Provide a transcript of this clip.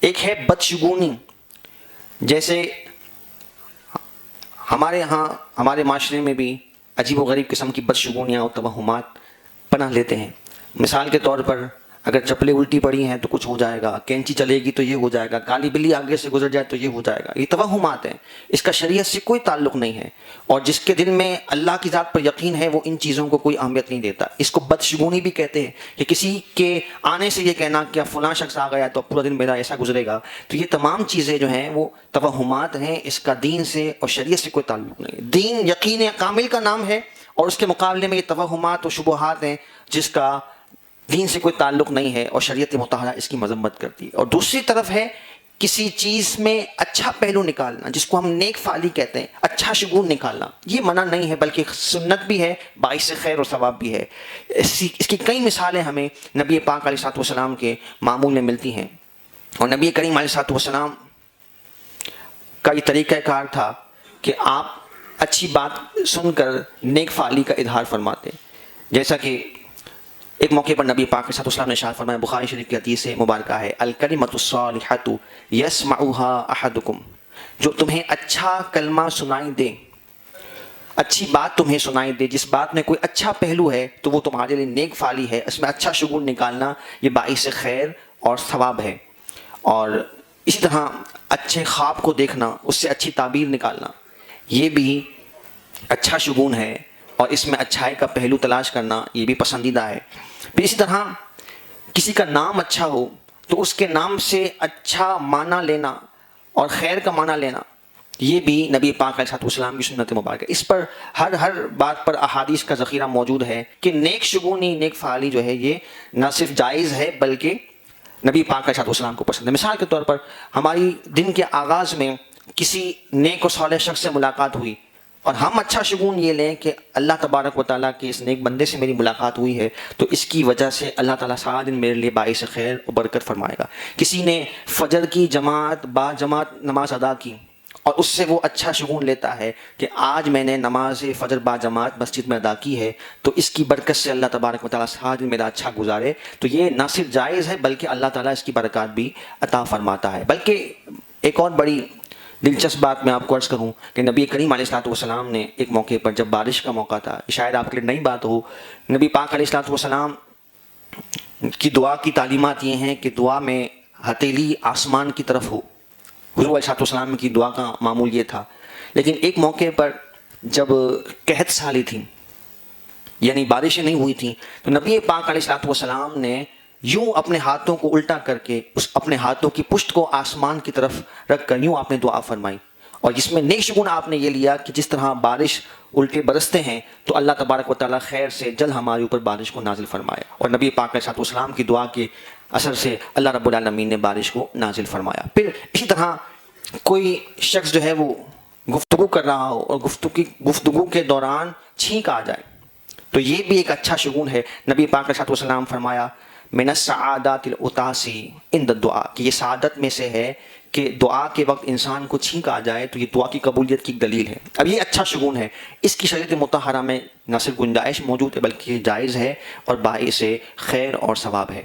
ایک ہے بدشگونی، جیسے ہمارے ہاں ہمارے معاشرے میں بھی عجیب و غریب قسم کی بدشگونیاں اور توہمات پناہ لیتے ہیں. مثال کے طور پر اگر چپلیں الٹی پڑی ہیں تو کچھ ہو جائے گا، کینچی چلے گی تو یہ ہو جائے گا، کالی بلی آگے سے گزر جائے تو یہ ہو جائے گا. یہ توہمات ہیں، اس کا شریعت سے کوئی تعلق نہیں ہے. اور جس کے دل میں اللہ کی ذات پر یقین ہے وہ ان چیزوں کو کوئی اہمیت نہیں دیتا. اس کو بدشگونی بھی کہتے ہیں کہ کسی کے آنے سے یہ کہنا کہ فلاں شخص آ گیا تو پورا دن میرا ایسا گزرے گا. تو یہ تمام چیزیں جو ہیں وہ توہمات ہیں، اس کا دین سے اور شریعت سے کوئی تعلق نہیں. دین یقین کامل کا نام ہے اور اس کے مقابلے میں یہ توہمات اور شبہات ہیں جس کا دین سے کوئی تعلق نہیں ہے اور شریعت مطہرہ اس کی مذمت کرتی ہے. اور دوسری طرف ہے کسی چیز میں اچھا پہلو نکالنا، جس کو ہم نیک فعلی کہتے ہیں، اچھا شگون نکالنا. یہ منع نہیں ہے بلکہ سنت بھی ہے، باعث خیر اور ثواب بھی ہے. اس کی کئی مثالیں ہمیں نبی پاک علیہ الصلوۃ والسلام کے معمول میں ملتی ہیں. اور نبی کریم علیہ الصلوۃ والسلام کا یہ طریقہ کار تھا کہ آپ اچھی بات سن کر نیک فعلی کا اظہار فرماتے. جیسا کہ ایک موقع پر نبی پاک صلی اللہ علیہ وسلم نے ارشاد فرمایا، بخاری شریف کی حدیث مبارکہ ہے، الکلمۃ الصالحۃ یسمعها احدکم، جو تمہیں اچھا کلمہ سنائی دے، اچھی بات تمہیں سنائی دے، جس بات میں کوئی اچھا پہلو ہے تو وہ تمہارے لیے نیک فعلی ہے، اس میں اچھا شگون نکالنا یہ باعث خیر اور ثواب ہے. اور اسی طرح اچھے خواب کو دیکھنا، اس سے اچھی تعبیر نکالنا، یہ بھی اچھا شگون ہے اور اس میں اچھائی کا پہلو تلاش کرنا یہ بھی پسندیدہ ہے. پھر اسی طرح کسی کا نام اچھا ہو تو اس کے نام سے اچھا معنی لینا اور خیر کا معنی لینا، یہ بھی نبی پاک علیہ السلام کی سنت مبارکہ. اس پر ہر بات پر احادیث کا ذخیرہ موجود ہے کہ نیک شگونی، نیک فعالی جو ہے یہ نہ صرف جائز ہے بلکہ نبی پاک علیہ السلام کو پسند ہے. مثال کے طور پر ہماری دن کے آغاز میں کسی نیک و صالح شخص سے ملاقات ہوئی اور ہم اچھا شگون یہ لیں کہ اللہ تبارک و تعالیٰ کے اس نیک بندے سے میری ملاقات ہوئی ہے تو اس کی وجہ سے اللہ تعالیٰ سارا دن میرے لیے باعث خیر و برکت فرمائے گا. کسی نے فجر کی جماعت با جماعت نماز ادا کی اور اس سے وہ اچھا شگون لیتا ہے کہ آج میں نے نماز فجر با جماعت مسجد میں ادا کی ہے تو اس کی برکت سے اللہ تبارک و تعالیٰ سارا دن میرا اچھا گزارے. تو یہ نہ صرف جائز ہے بلکہ اللہ تعالیٰ اس کی برکات بھی عطا فرماتا ہے. بلکہ ایک اور بڑی دلچسپ بات میں آپ کو عرض کروں کہ نبی کریم علیہ الصلوۃ والسلام نے ایک موقع پر جب بارش کا موقع تھا، شاید آپ کے لیے نئی بات ہو، نبی پاک علیہ الصلوۃ والسلام کی دعا کی تعلیمات یہ ہیں کہ دعا میں ہتھیلی آسمان کی طرف ہو. حضور علیہ الصلوۃ والسلام کی دعا کا معمول یہ تھا. لیکن ایک موقع پر جب قحط سالی تھی، یعنی بارشیں نہیں ہوئی تھیں، تو نبی پاک علیہ الصلوۃ والسلام نے یوں اپنے ہاتھوں کو الٹا کر کے اپنے ہاتھوں کی پشت کو آسمان کی طرف رکھ کر یوں آپ نے دعا فرمائی. اور جس میں نیک شگون آپ نے یہ لیا کہ جس طرح بارش الٹے برستے ہیں تو اللہ تبارک و تعالیٰ خیر سے جل ہمارے اوپر بارش کو نازل فرمایا. اور نبی پاک علیہ الصلوۃ والسلام کی دعا کے اثر سے اللہ رب العالمین نے بارش کو نازل فرمایا. پھر اسی طرح کوئی شخص جو ہے وہ گفتگو کر رہا ہو اور گفتگو کے دوران چھینک آ جائے تو یہ بھی ایک اچھا شگون ہے. نبی پاک علیہ الصلوۃ والسلام فرمایا، من السعادات الاتاسی عند الدعاء، کہ یہ سعادت میں سے ہے کہ دعا کے وقت انسان کو چھینک آ جائے تو یہ دعا کی قبولیت کی ایک دلیل ہے. اب یہ اچھا شگون ہے، اس کی شریعت مطہرہ میں نہ صرف گنجائش موجود ہے بلکہ جائز ہے اور باعث خیر اور ثواب ہے.